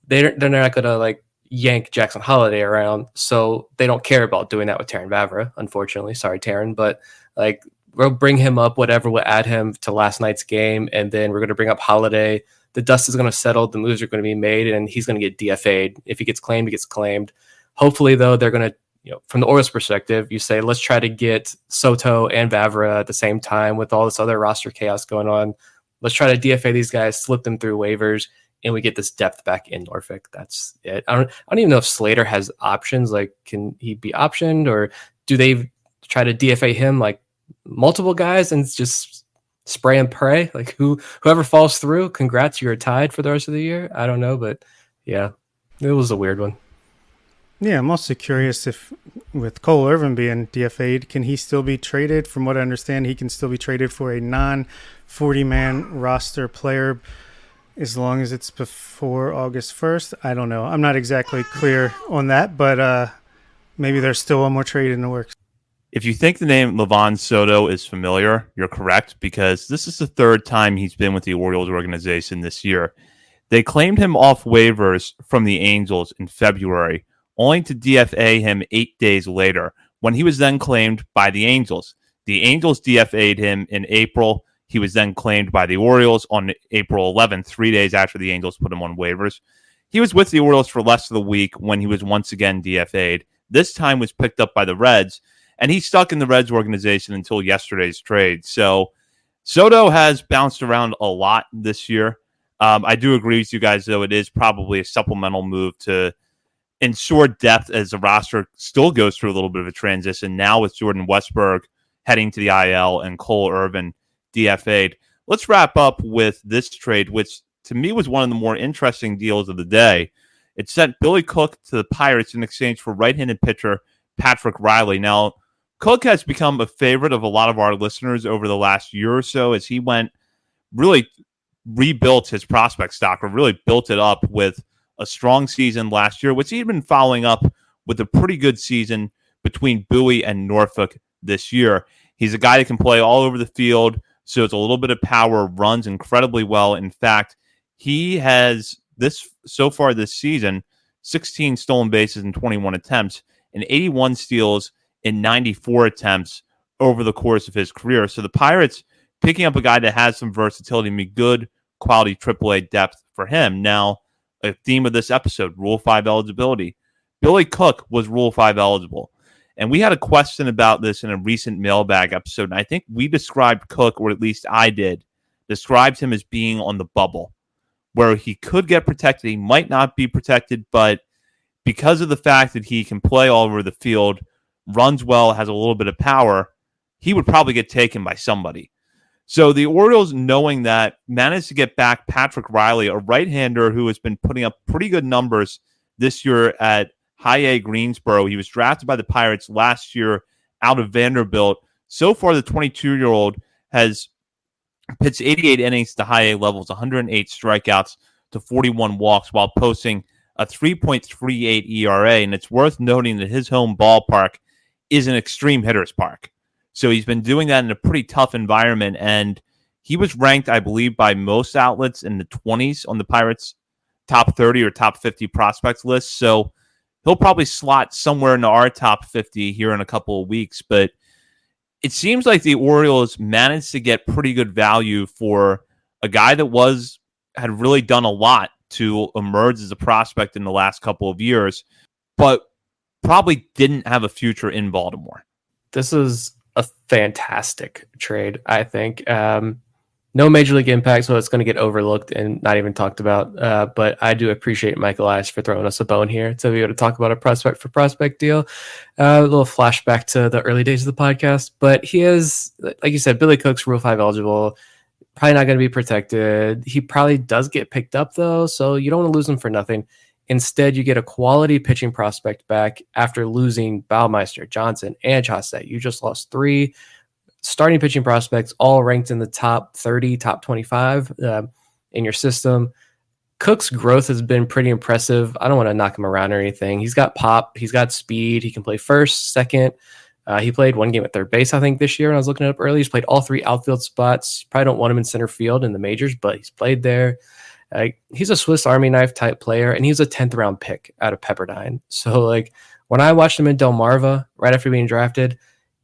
They're not going to like yank Jackson Holliday around, so they don't care about doing that with Terrin Vavra, unfortunately. Sorry, Terrin, but like we'll bring him up, whatever, we'll add him to last night's game, and then we're going to bring up Holliday. The dust is going to settle, the moves are going to be made, and he's going to get DFA'd. If he gets claimed, he gets claimed. Hopefully, though, they're going to, from the Orioles' perspective, you say, let's try to get Soto and Vavra at the same time with all this other roster chaos going on. Let's try to DFA these guys, slip them through waivers, and we get this depth back in Norfolk. That's it. I don't even know if Slater has options. Like, can he be optioned, or do they try to DFA him like multiple guys and just spray and pray? Like whoever falls through, congrats, you're tied for the rest of the year. I don't know, but yeah, it was a weird one. Yeah, I'm also curious if with Cole Irvin being DFA'd, can he still be traded? From what I understand, he can still be traded for a non-40-man roster player as long as it's before August 1st. I don't know. I'm not exactly clear on that, but maybe there's still one more trade in the works. If you think the name Livian Soto is familiar, you're correct, because this is the third time he's been with the Orioles organization this year. They claimed him off waivers from the Angels in February, only to DFA him 8 days later, when he was then claimed by the Angels. The Angels DFA'd him in April. He was then claimed by the Orioles on April 11th, 3 days after the Angels put him on waivers. He was with the Orioles for less of the week when he was once again DFA'd. This time was picked up by the Reds, and he stuck in the Reds organization until yesterday's trade. So Soto has bounced around a lot this year. I do agree with you guys, though. It is probably a supplemental move to ensure depth as the roster still goes through a little bit of a transition now with Jordan Westberg heading to the IL and Cole Irvin DFA'd. Let's wrap up with this trade, which to me was one of the more interesting deals of the day. It sent Billy Cook to the Pirates in exchange for right-handed pitcher Patrick Reilly. Now, Cook has become a favorite of a lot of our listeners over the last year or so as he really rebuilt his prospect stock, or really built it up with a strong season last year, which he'd been following up with a pretty good season between Bowie and Norfolk this year. He's a guy that can play all over the field, so it's a little bit of power, runs incredibly well. In fact, he has so far this season, 16 stolen bases in 21 attempts and 81 steals in 94 attempts over the course of his career. So the Pirates picking up a guy that has some versatility and be good quality AAA depth for him. Now, a theme of this episode, Rule 5 eligibility. Billy Cook was Rule 5 eligible. And we had a question about this in a recent mailbag episode, and I think we described Cook, or at least I did, described him as being on the bubble, where he could get protected, he might not be protected, but because of the fact that he can play all over the field, runs well, has a little bit of power, he would probably get taken by somebody. So the Orioles, knowing that, managed to get back Patrick Reilly, a right-hander who has been putting up pretty good numbers this year at High A Greensboro. He was drafted by the Pirates last year out of Vanderbilt. So far, the 22-year-old has pitched 88 innings to High A levels, 108 strikeouts to 41 walks, while posting a 3.38 ERA. And it's worth noting that his home ballpark is an extreme hitter's park. So he's been doing that in a pretty tough environment. And he was ranked, I believe, by most outlets in the 20s on the Pirates' top 30 or top 50 prospects list. So he'll probably slot somewhere into our top 50 here in a couple of weeks. But it seems like the Orioles managed to get pretty good value for a guy that had really done a lot to emerge as a prospect in the last couple of years, but probably didn't have a future in Baltimore. This is a fantastic trade, I think. No major league impact, so it's going to get overlooked and not even talked about. But I do appreciate Michael Ice for throwing us a bone here to be able to talk about a prospect for prospect deal. A little flashback to the early days of the podcast. But he is, like you said, Billy Cook's Rule 5 eligible. Probably not going to be protected. He probably does get picked up, though, so you don't want to lose him for nothing. Instead, you get a quality pitching prospect back after losing Baumeister, Johnson, and Chace. You just lost 3 starting pitching prospects, all ranked in the top 30, top 25 in your system. Cook's growth has been pretty impressive. I don't want to knock him around or anything. He's got pop. He's got speed. He can play first, second. He played one game at third base, I think, this year when I was looking it up early. He's played all 3 outfield spots. Probably don't want him in center field in the majors, but he's played there. He's a Swiss Army knife type player, and he's a 10th round pick out of Pepperdine. So, like, when I watched him in Delmarva right after being drafted,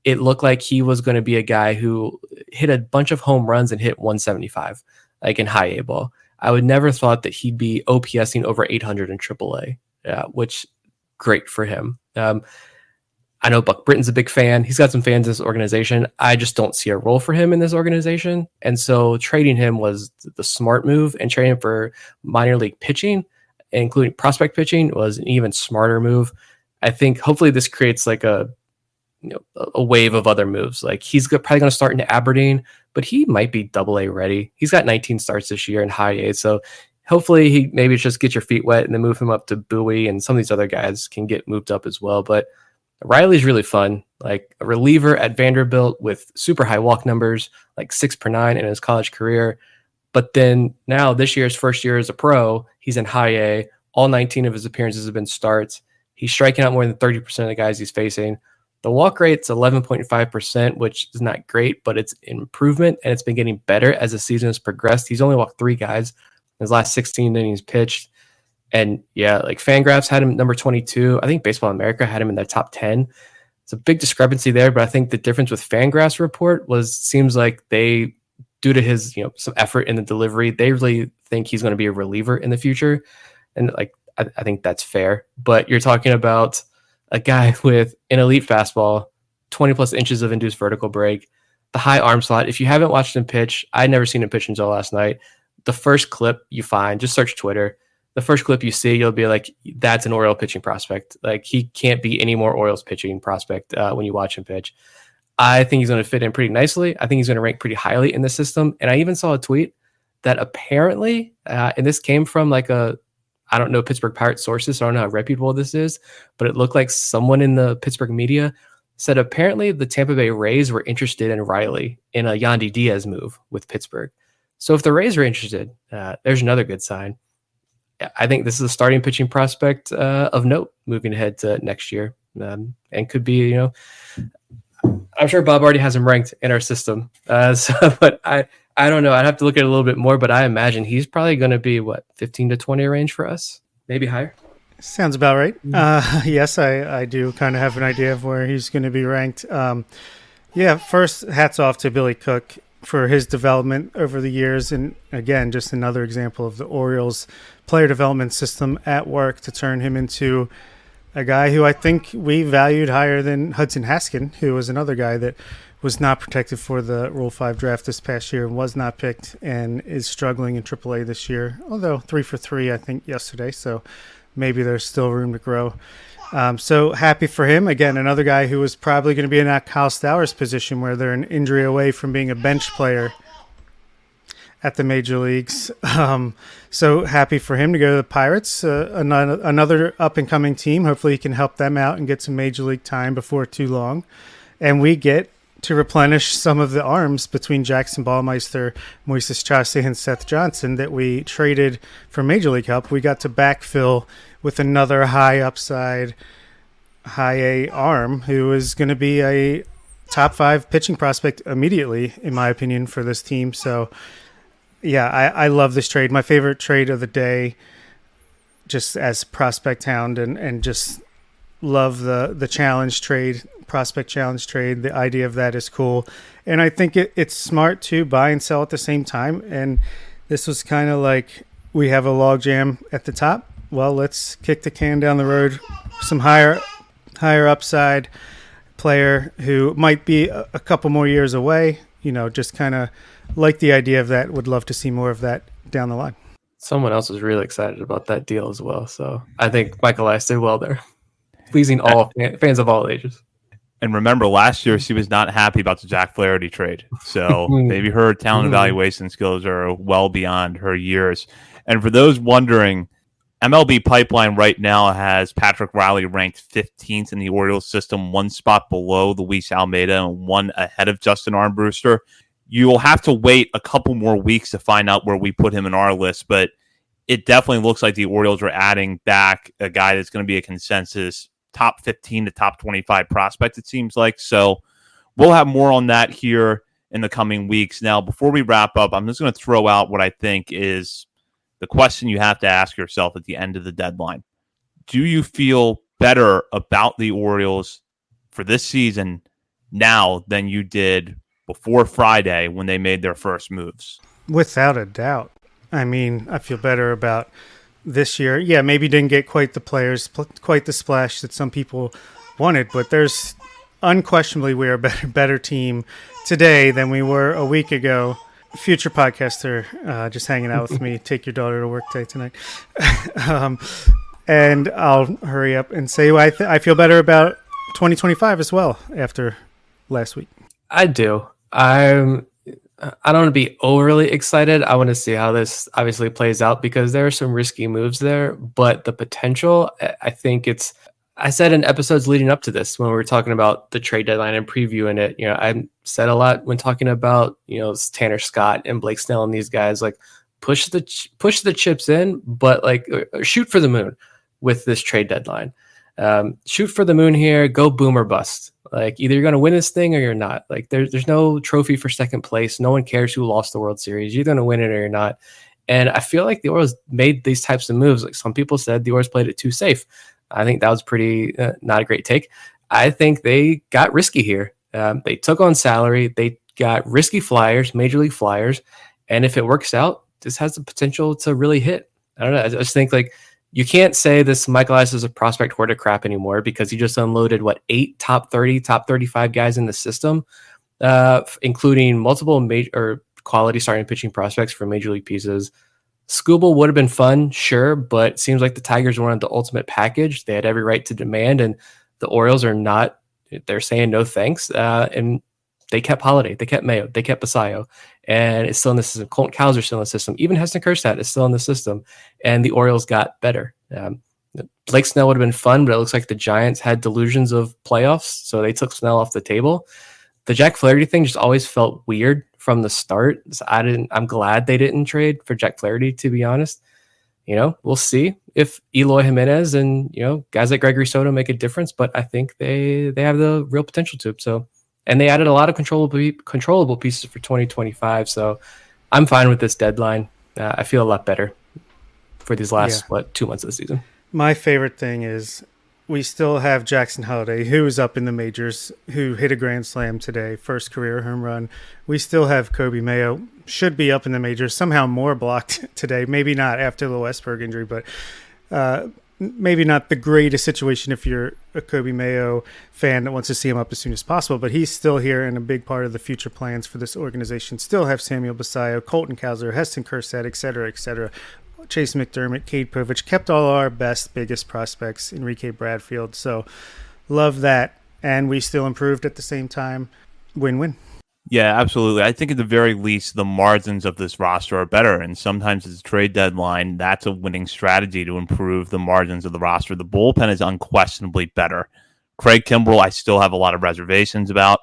it looked like he was going to be a guy who hit a bunch of home runs and hit 175, like in high A ball. I would never thought that he'd be OPSing over 800 in AAA, which great for him. I know Buck Britton's a big fan. He's got some fans in this organization. I just don't see a role for him in this organization. And so trading him was the smart move, and trading him for minor league pitching, including prospect pitching, was an even smarter move. I think hopefully this creates like a wave of other moves. Like he's probably going to start in Aberdeen, but he might be AA ready. He's got 19 starts this year in high A. So hopefully he maybe just get your feet wet and then move him up to Bowie, and some of these other guys can get moved up as well. But Reilly's really fun, like a reliever at Vanderbilt with super high walk numbers, like 6 per 9 in his college career. But then now this year's first year as a pro, he's in high A. All 19 of his appearances have been starts. He's striking out more than 30% of the guys he's facing. The walk rate's 11.5%, which is not great, but it's an improvement, and it's been getting better as the season has progressed. He's only walked 3 guys in his last 16 innings pitched. And yeah, like Fangraphs had him number 22. I think Baseball America had him in their top 10. It's a big discrepancy there, but I think the difference with Fangraphs report seems like they, due to his, some effort in the delivery, they really think he's going to be a reliever in the future. And like, I think that's fair, but you're talking about a guy with an elite fastball, 20 plus inches of induced vertical break, the high arm slot. If you haven't watched him pitch, I'd never seen him pitch until last night. The first clip you find, just search Twitter. The first clip you see, you'll be like, that's an Oriole pitching prospect. Like he can't be any more Orioles pitching prospect when you watch him pitch. I think he's going to fit in pretty nicely. I think he's going to rank pretty highly in the system. And I even saw a tweet that apparently, and this came from like I don't know Pittsburgh Pirates sources, so I don't know how reputable this is, but it looked like someone in the Pittsburgh media said apparently the Tampa Bay Rays were interested in Reilly in a Yandy Diaz move with Pittsburgh. So if the Rays are interested, there's another good sign. I think this is a starting pitching prospect of note moving ahead to next year, and could be, I'm sure Bob already has him ranked in our system. But I don't know. I'd have to look at it a little bit more, but I imagine he's probably going to be 15 to 20 range for us, maybe higher. Sounds about right. Yes, I do kind of have an idea of where he's going to be ranked. First, hats off to Billy Cook for his development over the years. And again, just another example of the Orioles player development system at work to turn him into a guy who I think we valued higher than Hudson Haskin, who was another guy that was not protected for the Rule 5 draft this past year and was not picked and is struggling in AAA this year, although 3 for 3, I think, yesterday. So maybe there's still room to grow. So happy for him. Again, another guy who was probably going to be in that Kyle Stowers position where they're an injury away from being a bench player at the major leagues. So happy for him to go to the Pirates, another up-and-coming team. Hopefully he can help them out and get some major league time before too long. And we get to replenish some of the arms between Jackson Ballmeister, Moises Chace, and Seth Johnson that we traded for major league help. We got to backfill with another high upside, high A arm who is going to be a top 5 pitching prospect immediately, in my opinion, for this team. So, yeah, I love this trade. My favorite trade of the day, just as prospect hound, and just love the challenge trade, prospect challenge trade. The idea of that is cool. And I think it's smart to buy and sell at the same time. And this was kind of like we have a log jam at the top. Well, let's kick the can down the road. Some higher upside player who might be a couple more years away. Just kind of like the idea of that. Would love to see more of that down the line. Someone else was really excited about that deal as well. So I think Michael Ice did well there, pleasing all fans of all ages. And remember, last year she was not happy about the Jack Flaherty trade. So maybe her talent evaluation skills are well beyond her years. And for those wondering, MLB Pipeline right now has Patrick Reilly ranked 15th in the Orioles system, one spot below Luis Almeida and one ahead of Justin Armbruster. You'll have to wait a couple more weeks to find out where we put him in our list, but it definitely looks like the Orioles are adding back a guy that's going to be a consensus top 15 to top 25 prospect, it seems like. So we'll have more on that here in the coming weeks. Now, before we wrap up, I'm just going to throw out what I think is the question you have to ask yourself at the end of the deadline. Do you feel better about the Orioles for this season now than you did before Friday when they made their first moves? Without a doubt. I mean, I feel better about this year. Yeah, maybe didn't get quite the players, quite the splash that some people wanted, but there's unquestionably we are a better team today than we were a week ago. Future podcaster just hanging out with me. Take your daughter to work today tonight. And I'll hurry up and say I feel better about 2025 as well after last week. I do. I don't want to be overly excited. I want to see how this obviously plays out because there are some risky moves there, but the potential, I think I said in episodes leading up to this when we were talking about the trade deadline and previewing it, I said a lot when talking about, Tanner Scott and Blake Snell and these guys, like push the chips in, but like shoot for the moon with this trade deadline. Shoot for the moon here, go boom or bust. Like either you're going to win this thing or you're not. Like there's no trophy for second place. No one cares who lost the World Series. You're going to win it or you're not. And I feel like the Orioles made these types of moves. Like some people said the Orioles played it too safe. I think that was pretty not a great take. I think they got risky here. They took on salary. They got risky flyers, major league flyers. And if it works out, this has the potential to really hit. I don't know. I just think like you can't say this Michael Elias is a prospect hoard of crap anymore because he just unloaded 8 top 30, top 35 guys in the system, including multiple major or quality starting pitching prospects for major league pieces. Scooble would have been fun, sure, but it seems like the Tigers wanted the ultimate package. They had every right to demand, and the Orioles are not. They're saying no thanks, and they kept Holiday, they kept Mayo, they kept Basayo, and it's still in the system. Colton Cowser still in the system. Even Heston Kjerstad is still in the system, and the Orioles got better. Blake Snell would have been fun, but it looks like the Giants had delusions of playoffs, so they took Snell off the table. The Jack Flaherty thing just always felt weird from the start. So I'm glad they didn't trade for Jack Flaherty, to be honest. We'll see if Eloy Jimenez and, guys like Gregory Soto make a difference, but I think they have the real potential to. So, and they added a lot of controllable pieces for 2025. So I'm fine with this deadline. I feel a lot better for these last, 2 months of the season. My favorite thing is we still have Jackson Holiday, who is up in the majors, who hit a grand slam today, first career home run. We still have Kobe Mayo, should be up in the majors, somehow more blocked today. Maybe not after the Westberg injury, but maybe not the greatest situation if you're a Kobe Mayo fan that wants to see him up as soon as possible. But he's still here and a big part of the future plans for this organization. Still have Samuel Basayo, Colton Cowser, Heston Kjerstad, et cetera, et cetera. Chace McDermott, Cade Povich, kept all our best, biggest prospects, Enrique Bradfield. So love that. And we still improved at the same time. Win-win. Yeah, absolutely. I think at the very least, the margins of this roster are better. And sometimes it's a trade deadline. That's a winning strategy to improve the margins of the roster. The bullpen is unquestionably better. Craig Kimbrell, I still have a lot of reservations about.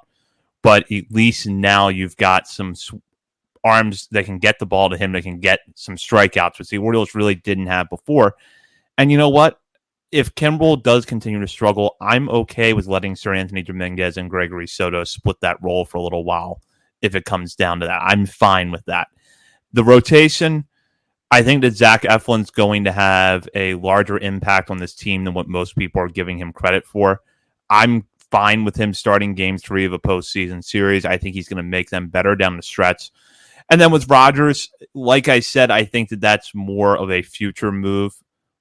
But at least now you've got some arms that can get the ball to him, that can get some strikeouts, which the Orioles really didn't have before. And you know what? If Kimbrell does continue to struggle, I'm okay with letting Sir Anthony Dominguez and Gregory Soto split that role for a little while if it comes down to that. I'm fine with that. The rotation, I think that Zach Eflin's going to have a larger impact on this team than what most people are giving him credit for. I'm fine with him starting game 3 of a postseason series. I think he's going to make them better down the stretch. And then with Rogers, like I said, I think that that's more of a future move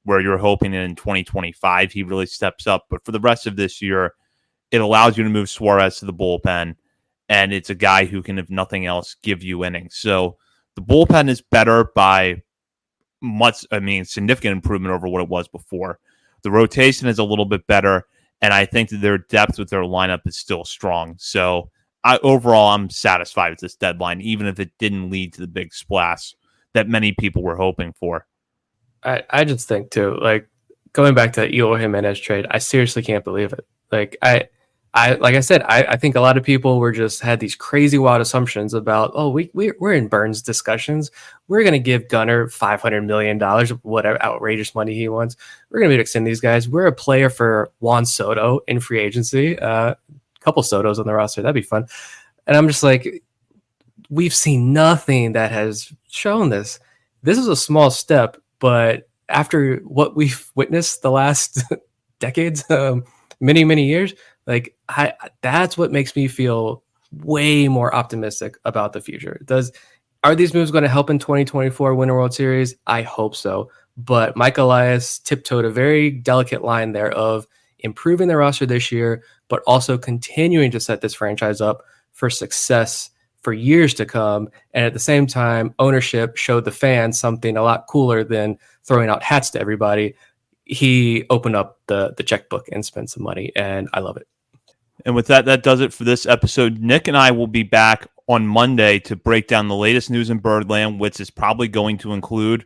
where you're hoping that in 2025 he really steps up. But for the rest of this year, it allows you to move Suarez to the bullpen, and it's a guy who can, if nothing else, give you innings. So the bullpen is better by significant improvement over what it was before. The rotation is a little bit better, and I think that their depth with their lineup is still strong. So overall, I'm satisfied with this deadline, even if it didn't lead to the big splash that many people were hoping for. I just think too, like going back to Eloy Jimenez trade, I seriously can't believe it. Like like I said, I think a lot of people were just had these crazy wild assumptions about, we're in Burns discussions. We're going to give Gunnar $500 million, whatever outrageous money he wants. We're going to be extend these guys. We're a player for Juan Soto in free agency. A couple Sotos on the roster. That'd be fun. And I'm just like, we've seen nothing that has shown this. This is a small step, but after what we've witnessed the last decades, many years, like that's what makes me feel way more optimistic about the future. Are these moves going to help in 2024 win a World Series? I hope so. But Mike Elias tiptoed a very delicate line there of improving the roster this year, but also continuing to set this franchise up for success for years to come. And at the same time, ownership showed the fans something a lot cooler than throwing out hats to everybody. He opened up the checkbook and spent some money, and I love it. And with that, that does it for this episode. Nick and I will be back on Monday to break down the latest news in Birdland, which is probably going to include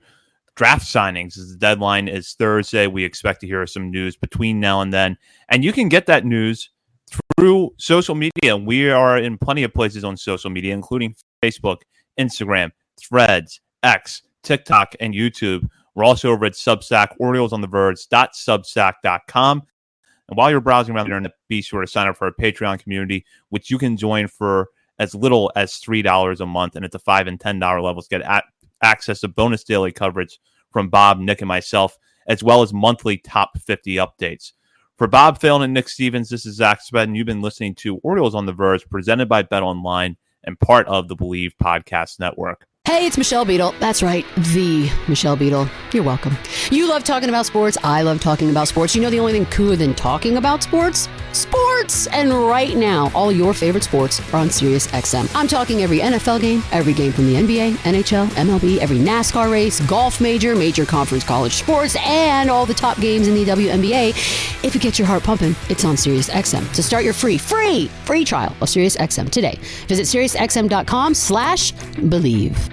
draft signings. As the deadline is Thursday, we expect to hear some news between now and then. And you can get that news through social media. We are in plenty of places on social media, including Facebook, Instagram, Threads, X, TikTok, and YouTube. We're also over at Substack, OriolesOnTheVerge.substack.com. And while you're browsing around the internet, be sure to sign up for our Patreon community, which you can join for as little as $3 a month. And at the $5 and $10 levels, get access to bonus daily coverage from Bob, Nick, and myself, as well as monthly top 50 updates. For Bob Phelan and Nick Stevens, this is Zach Spedden. You've been listening to Orioles on the Verge, presented by BetOnline and part of the Believe Podcast Network. Hey, it's Michelle Beadle. That's right, the Michelle Beadle. You're welcome. You love talking about sports. I love talking about sports. You know the only thing cooler than talking about sports? Sports! And right now, all your favorite sports are on Sirius XM. I'm talking every NFL game, every game from the NBA, NHL, MLB, every NASCAR race, golf major conference college sports, and all the top games in the WNBA. If it gets your heart pumping, it's on Sirius XM. So start your free trial of Sirius XM today. Visit SiriusXM.com/believe.